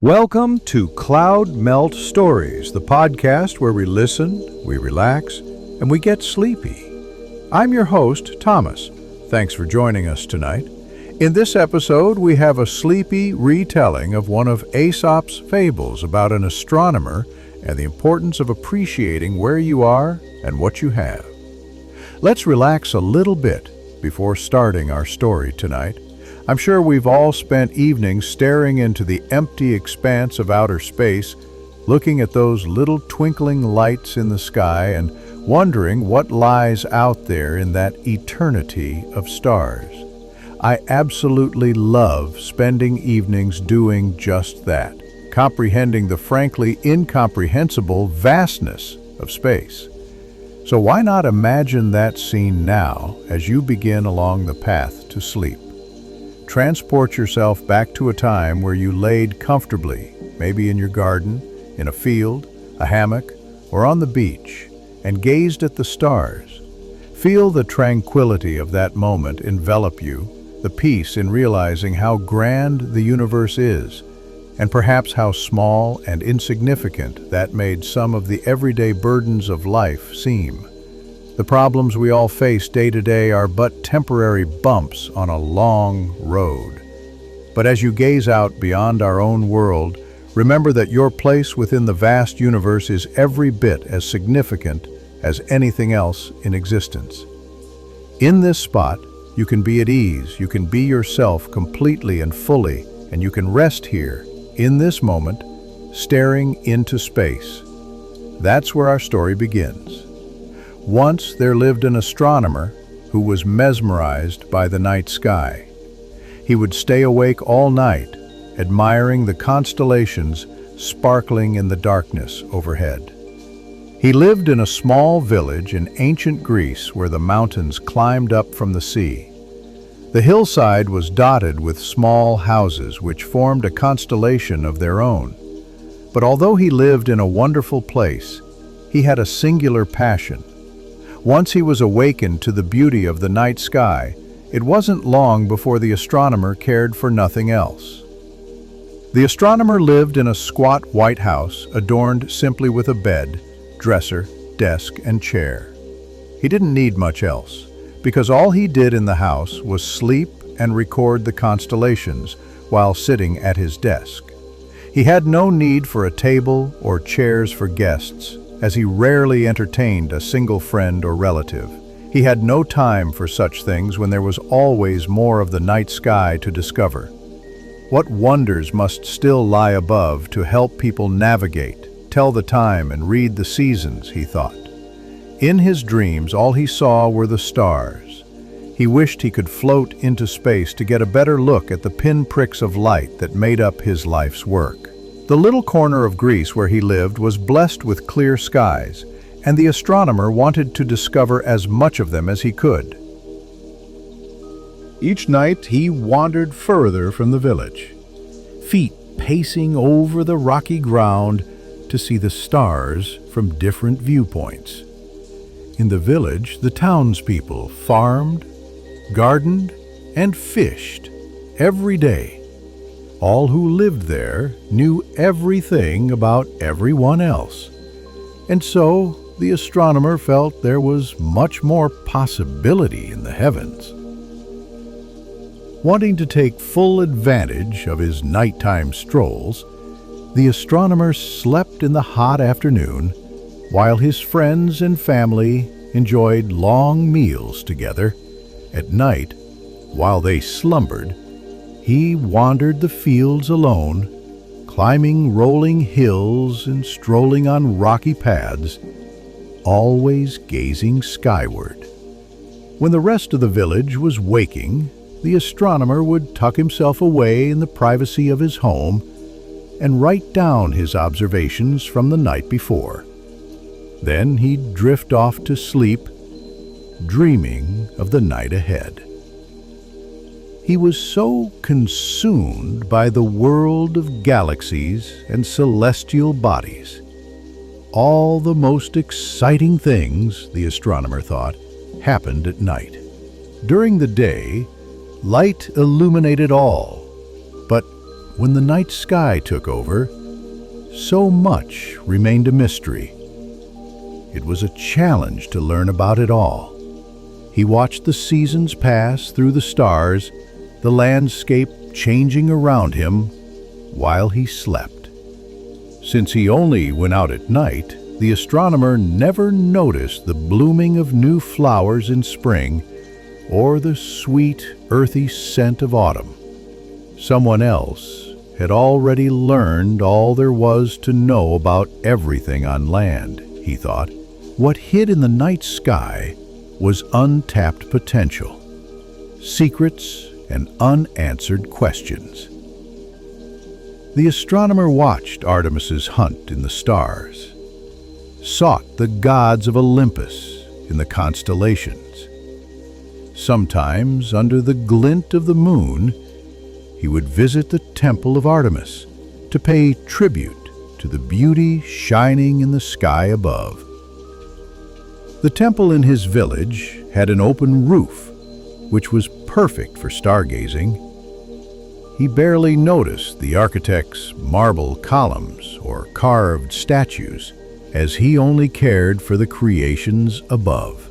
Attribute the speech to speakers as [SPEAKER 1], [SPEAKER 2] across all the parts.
[SPEAKER 1] Welcome to Cloud Melt Stories, the podcast where we listen, we relax, and we get sleepy. I'm your host, Thomas. Thanks for joining us tonight. In this episode, we have a sleepy retelling of one of Aesop's fables about an astronomer and the importance of appreciating where you are and what you have. Let's relax a little bit before starting our story tonight. I'm sure we've all spent evenings staring into the empty expanse of outer space, looking at those little twinkling lights in the sky and wondering what lies out there in that eternity of stars. I absolutely love spending evenings doing just that, comprehending the frankly incomprehensible vastness of space. So why not imagine that scene now as you begin along the path to sleep? Transport yourself back to a time where you laid comfortably, maybe in your garden, in a field, a hammock, or on the beach, and gazed at the stars. Feel the tranquility of that moment envelop you, the peace in realizing how grand the universe is, and perhaps how small and insignificant that made some of the everyday burdens of life seem. The problems we all face day to day are but temporary bumps on a long road. But as you gaze out beyond our own world, remember that your place within the vast universe is every bit as significant as anything else in existence. In this spot, you can be at ease, you can be yourself completely and fully, and you can rest here, in this moment, staring into space. That's where our story begins. Once there lived an astronomer who was mesmerized by the night sky. He would stay awake all night, admiring the constellations sparkling in the darkness overhead. He lived in a small village in ancient Greece where the mountains climbed up from the sea. The hillside was dotted with small houses which formed a constellation of their own. But although he lived in a wonderful place, he had a singular passion. Once he was awakened to the beauty of the night sky, it wasn't long before the astronomer cared for nothing else. The astronomer lived in a squat white house adorned simply with a bed, dresser, desk, and chair. He didn't need much else, because all he did in the house was sleep and record the constellations while sitting at his desk. He had no need for a table or chairs for guests, as he rarely entertained a single friend or relative. He had no time for such things when there was always more of the night sky to discover. What wonders must still lie above to help people navigate, tell the time, and read the seasons, he thought. In his dreams, all he saw were the stars. He wished he could float into space to get a better look at the pinpricks of light that made up his life's work. The little corner of Greece where he lived was blessed with clear skies, and the astronomer wanted to discover as much of them as he could. Each night he wandered further from the village, feet pacing over the rocky ground to see the stars from different viewpoints. In the village, the townspeople farmed, gardened, and fished every day. All who lived there knew everything about everyone else. And so the astronomer felt there was much more possibility in the heavens. Wanting to take full advantage of his nighttime strolls, the astronomer slept in the hot afternoon while his friends and family enjoyed long meals together. At night, while they slumbered, he wandered the fields alone, climbing rolling hills and strolling on rocky paths, always gazing skyward. When the rest of the village was waking, the astronomer would tuck himself away in the privacy of his home and write down his observations from the night before. Then he'd drift off to sleep, dreaming of the night ahead. He was so consumed by the world of galaxies and celestial bodies. All the most exciting things, the astronomer thought, happened at night. During the day, light illuminated all, but when the night sky took over, so much remained a mystery. It was a challenge to learn about it all. He watched the seasons pass through the stars, the landscape changing around him while he slept. Since he only went out at night, the astronomer never noticed the blooming of new flowers in spring or the sweet, earthy scent of autumn. Someone else had already learned all there was to know about everything on land, he thought. What hid in the night sky was untapped potential, secrets and unanswered questions. The astronomer watched Artemis's hunt in the stars, sought the gods of Olympus in the constellations. Sometimes, under the glint of the moon, he would visit the temple of Artemis to pay tribute to the beauty shining in the sky above. The temple in his village had an open roof, which was perfect for stargazing. He barely noticed the architect's marble columns or carved statues, as he only cared for the creations above.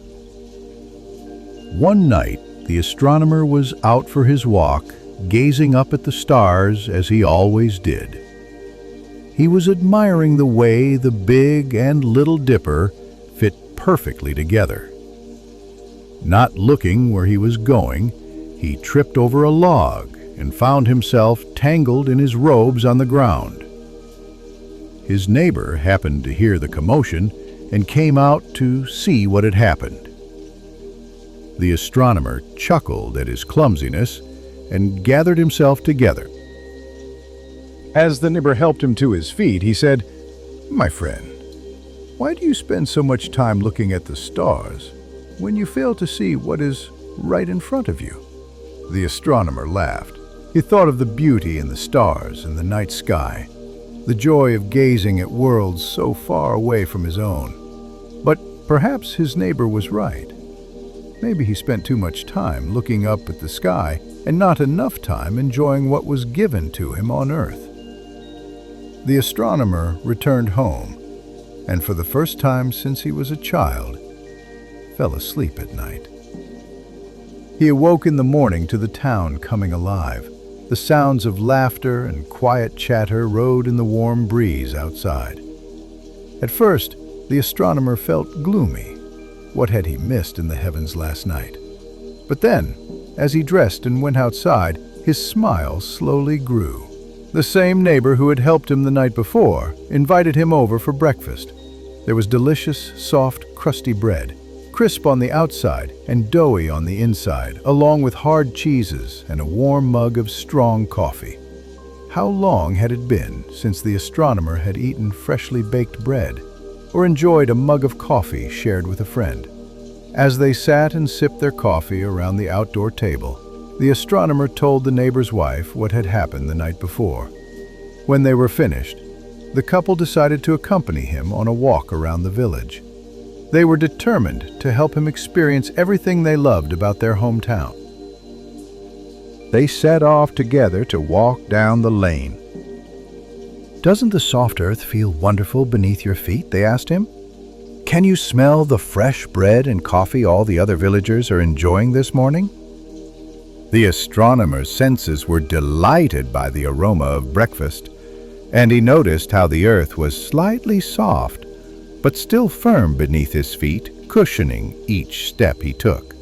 [SPEAKER 1] One night, the astronomer was out for his walk, gazing up at the stars as he always did. He was admiring the way the Big and Little Dipper fit perfectly together. Not looking where he was going, he tripped over a log and found himself tangled in his robes on the ground. His neighbor happened to hear the commotion and came out to see what had happened. The astronomer chuckled at his clumsiness and gathered himself together. As the neighbor helped him to his feet, he said, "My friend, why do you spend so much time looking at the stars when you fail to see what is right in front of you?" The astronomer laughed. He thought of the beauty in the stars and the night sky, the joy of gazing at worlds so far away from his own. But perhaps his neighbor was right. Maybe he spent too much time looking up at the sky and not enough time enjoying what was given to him on Earth. The astronomer returned home, and for the first time since he was a child, fell asleep at night. He awoke in the morning to the town coming alive. The sounds of laughter and quiet chatter rode in the warm breeze outside. At first, the astronomer felt gloomy. What had he missed in the heavens last night? But then, as he dressed and went outside, his smile slowly grew. The same neighbor who had helped him the night before invited him over for breakfast. There was delicious, soft, crusty bread, crisp on the outside and doughy on the inside, along with hard cheeses and a warm mug of strong coffee. How long had it been since the astronomer had eaten freshly baked bread or enjoyed a mug of coffee shared with a friend? As they sat and sipped their coffee around the outdoor table, the astronomer told the neighbor's wife what had happened the night before. When they were finished, the couple decided to accompany him on a walk around the village. They were determined to help him experience everything they loved about their hometown. They set off together to walk down the lane. "Doesn't the soft earth feel wonderful beneath your feet?" they asked him. "Can you smell the fresh bread and coffee all the other villagers are enjoying this morning?" The astronomer's senses were delighted by the aroma of breakfast, and he noticed how the earth was slightly soft, but still firm beneath his feet, cushioning each step he took.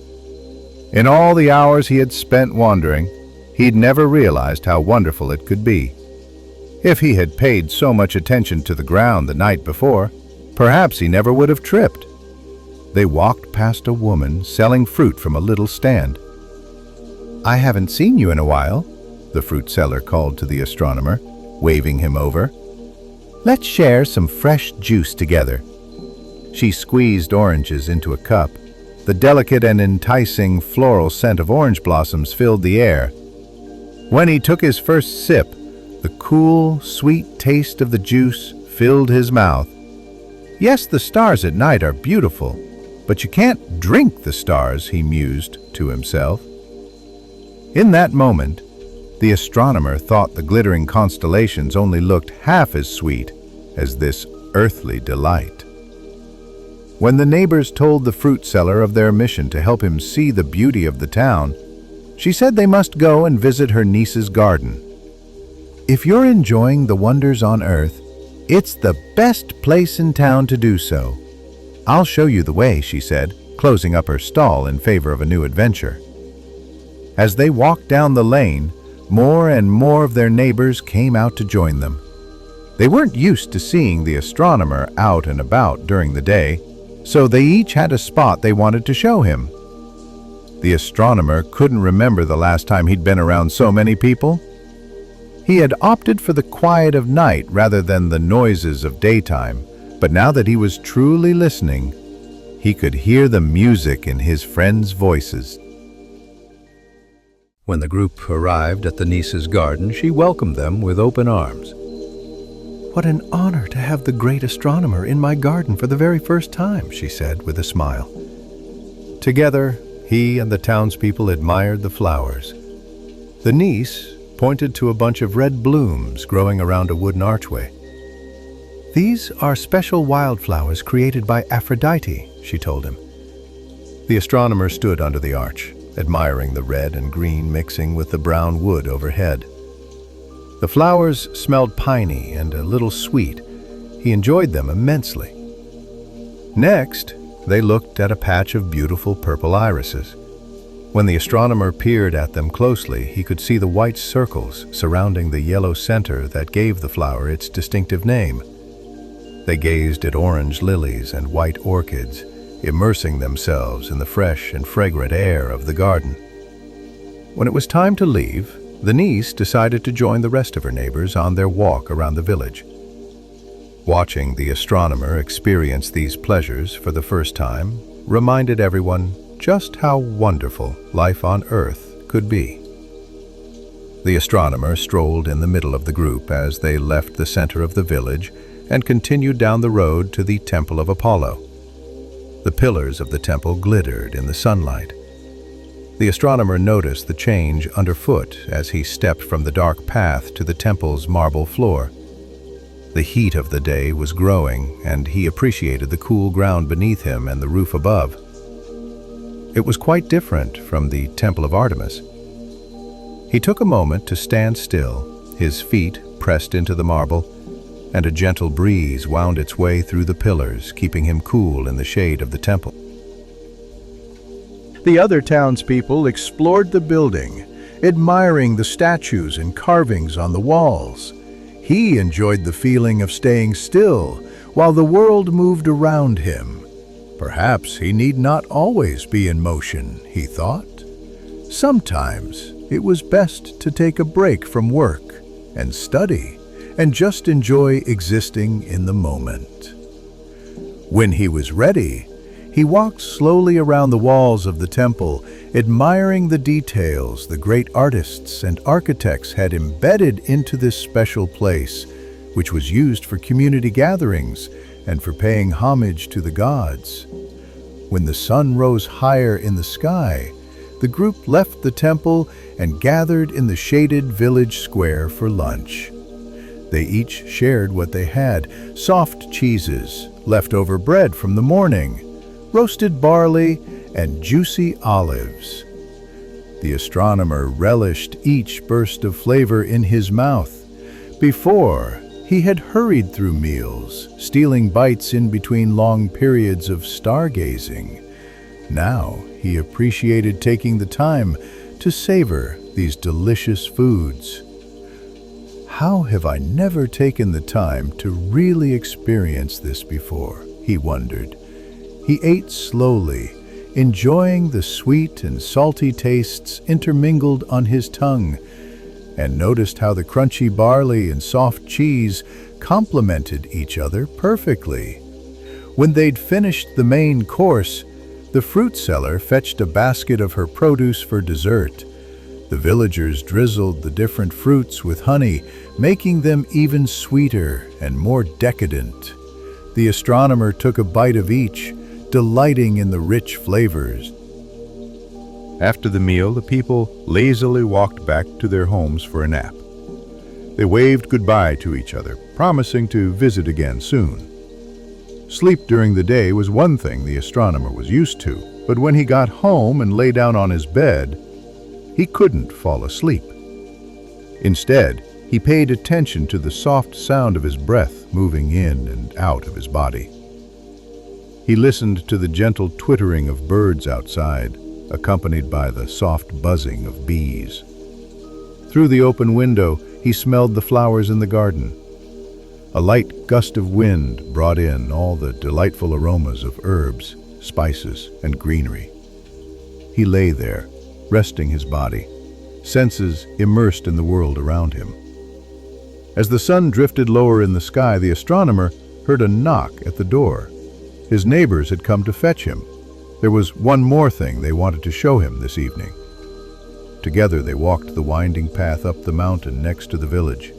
[SPEAKER 1] In all the hours he had spent wandering, he'd never realized how wonderful it could be. If he had paid so much attention to the ground the night before, perhaps he never would have tripped. They walked past a woman selling fruit from a little stand. "I haven't seen you in a while," the fruit seller called to the astronomer, waving him over. "Let's share some fresh juice together." She squeezed oranges into a cup. The delicate and enticing floral scent of orange blossoms filled the air. When he took his first sip, the cool, sweet taste of the juice filled his mouth. Yes, the stars at night are beautiful, but you can't drink the stars, he mused to himself. In that moment, The astronomer thought the glittering constellations only looked half as sweet as this earthly delight. When the neighbors told the fruit seller of their mission to help him see the beauty of the town, she said they must go and visit her niece's garden. "If you're enjoying the wonders on Earth, it's the best place in town to do so. I'll show you the way," she said, closing up her stall in favor of a new adventure. As they walked down the lane, more and more of their neighbors came out to join them. They weren't used to seeing the astronomer out and about during the day, so they each had a spot they wanted to show him. The astronomer couldn't remember the last time he'd been around so many people. He had opted for the quiet of night rather than the noises of daytime, but now that he was truly listening, he could hear the music in his friends' voices. When the group arrived at the niece's garden, she welcomed them with open arms. "What an honor to have the great astronomer in my garden for the very first time," she said with a smile. Together, he and the townspeople admired the flowers. The niece pointed to a bunch of red blooms growing around a wooden archway. "These are special wildflowers created by Aphrodite," she told him. The astronomer stood under the arch, admiring the red and green mixing with the brown wood overhead. The flowers smelled piney and a little sweet. He enjoyed them immensely. Next, they looked at a patch of beautiful purple irises. When the astronomer peered at them closely, he could see the white circles surrounding the yellow center that gave the flower its distinctive name. They gazed at orange lilies and white orchids, immersing themselves in the fresh and fragrant air of the garden. When it was time to leave, the niece decided to join the rest of her neighbors on their walk around the village. Watching the astronomer experience these pleasures for the first time reminded everyone just how wonderful life on Earth could be. The astronomer strolled in the middle of the group as they left the center of the village and continued down the road to the Temple of Apollo. The pillars of the temple glittered in the sunlight. The astronomer noticed the change underfoot as he stepped from the dark path to the temple's marble floor. The heat of the day was growing, and he appreciated the cool ground beneath him and the roof above. It was quite different from the Temple of Artemis. He took a moment to stand still, his feet pressed into the marble, and a gentle breeze wound its way through the pillars, keeping him cool in the shade of the temple. The other townspeople explored the building, admiring the statues and carvings on the walls. He enjoyed the feeling of staying still while the world moved around him. Perhaps he need not always be in motion, he thought. Sometimes it was best to take a break from work and study and just enjoy existing in the moment. When he was ready, he walked slowly around the walls of the temple, admiring the details the great artists and architects had embedded into this special place, which was used for community gatherings and for paying homage to the gods. When the sun rose higher in the sky, the group left the temple and gathered in the shaded village square for lunch. They each shared what they had: soft cheeses, leftover bread from the morning, roasted barley, and juicy olives. The astronomer relished each burst of flavor in his mouth. Before, he had hurried through meals, stealing bites in between long periods of stargazing. Now, he appreciated taking the time to savor these delicious foods. How have I never taken the time to really experience this before? He wondered. He ate slowly, enjoying the sweet and salty tastes intermingled on his tongue, and noticed how the crunchy barley and soft cheese complemented each other perfectly. When they'd finished the main course, the fruit seller fetched a basket of her produce for dessert. The villagers drizzled the different fruits with honey, making them even sweeter and more decadent. The astronomer took a bite of each, delighting in the rich flavors. After the meal, the people lazily walked back to their homes for a nap. They waved goodbye to each other, promising to visit again soon. Sleep during the day was one thing the astronomer was used to, but when he got home and lay down on his bed, he couldn't fall asleep. Instead, he paid attention to the soft sound of his breath moving in and out of his body. He listened to the gentle twittering of birds outside, accompanied by the soft buzzing of bees. Through the open window, he smelled the flowers in the garden. A light gust of wind brought in all the delightful aromas of herbs, spices, and greenery. He lay there, resting his body, senses immersed in the world around him. As the sun drifted lower in the sky, the astronomer heard a knock at the door. His neighbors had come to fetch him. There was one more thing they wanted to show him this evening. Together they walked the winding path up the mountain next to the village.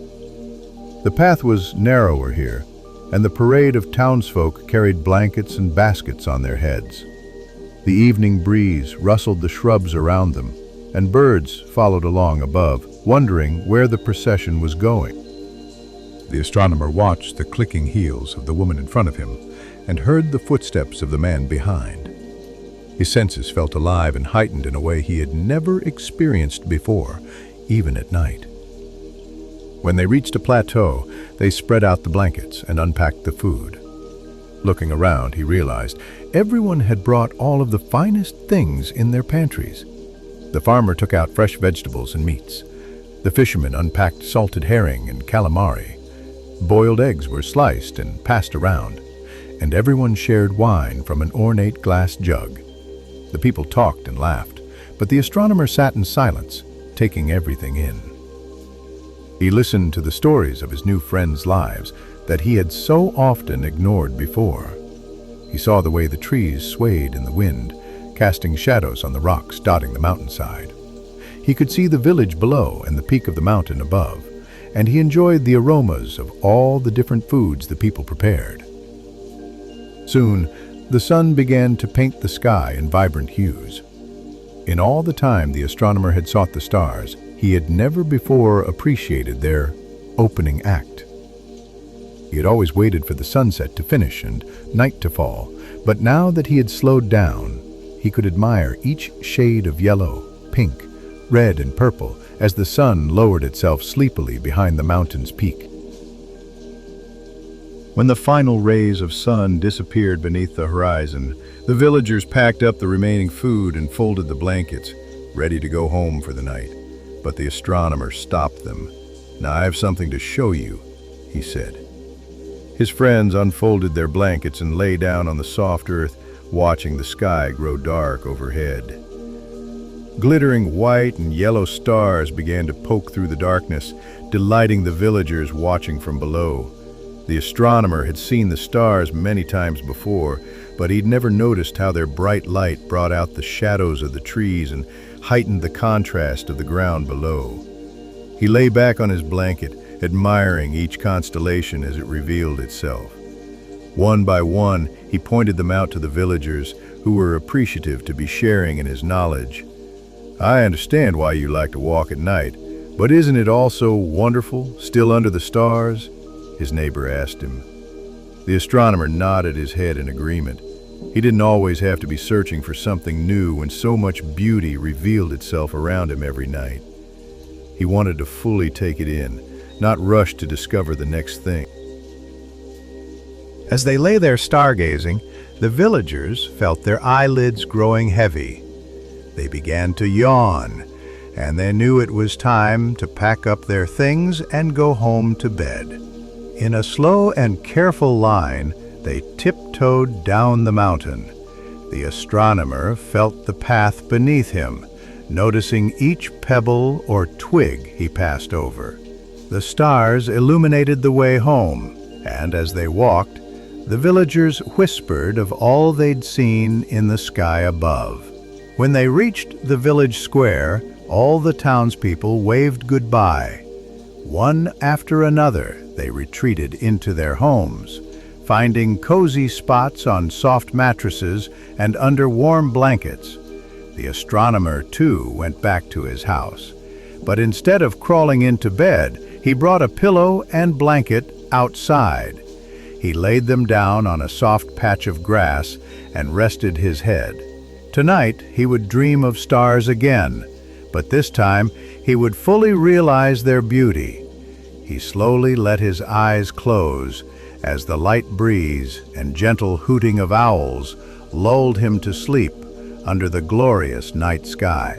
[SPEAKER 1] The path was narrower here, and the parade of townsfolk carried blankets and baskets on their heads. The evening breeze rustled the shrubs around them, and birds followed along above, wondering where the procession was going. The astronomer watched the clicking heels of the woman in front of him and heard the footsteps of the man behind. His senses felt alive and heightened in a way he had never experienced before, even at night. When they reached a plateau, they spread out the blankets and unpacked the food. Looking around, he realized everyone had brought all of the finest things in their pantries. The farmer took out fresh vegetables and meats. The fisherman unpacked salted herring and calamari. Boiled eggs were sliced and passed around, and everyone shared wine from an ornate glass jug. The people talked and laughed, but the astronomer sat in silence, taking everything in. He listened to the stories of his new friends' lives that he had so often ignored before. He saw the way the trees swayed in the wind, casting shadows on the rocks dotting the mountainside. He could see the village below and the peak of the mountain above, and he enjoyed the aromas of all the different foods the people prepared. Soon, the sun began to paint the sky in vibrant hues. In all the time the astronomer had sought the stars, he had never before appreciated their opening act. He had always waited for the sunset to finish and night to fall, but now that he had slowed down, he could admire each shade of yellow, pink, red, and purple as the sun lowered itself sleepily behind the mountain's peak. When the final rays of sun disappeared beneath the horizon, the villagers packed up the remaining food and folded the blankets, ready to go home for the night. But the astronomer stopped them. "Now I have something to show you," he said. His friends unfolded their blankets and lay down on the soft earth, watching the sky grow dark overhead. Glittering white and yellow stars began to poke through the darkness, delighting the villagers watching from below. The astronomer had seen the stars many times before, but he'd never noticed how their bright light brought out the shadows of the trees and heightened the contrast of the ground below. He lay back on his blanket, admiring each constellation as it revealed itself. One by one, he pointed them out to the villagers, who were appreciative to be sharing in his knowledge. "I understand why you like to walk at night, but isn't it also wonderful, still under the stars?" his neighbor asked him. The astronomer nodded his head in agreement. He didn't always have to be searching for something new when so much beauty revealed itself around him every night. He wanted to fully take it in, not rush to discover the next thing. As they lay there stargazing, the villagers felt their eyelids growing heavy. They began to yawn, and they knew it was time to pack up their things and go home to bed. In a slow and careful line, they tiptoed down the mountain. The astronomer felt the path beneath him, noticing each pebble or twig he passed over. The stars illuminated the way home, and as they walked, the villagers whispered of all they'd seen in the sky above. When they reached the village square, all the townspeople waved goodbye. One after another, they retreated into their homes, finding cozy spots on soft mattresses and under warm blankets. The astronomer, too, went back to his house. But instead of crawling into bed, he brought a pillow and blanket outside. He laid them down on a soft patch of grass and rested his head. Tonight, he would dream of stars again, but this time he would fully realize their beauty. He slowly let his eyes close as the light breeze and gentle hooting of owls lulled him to sleep under the glorious night sky.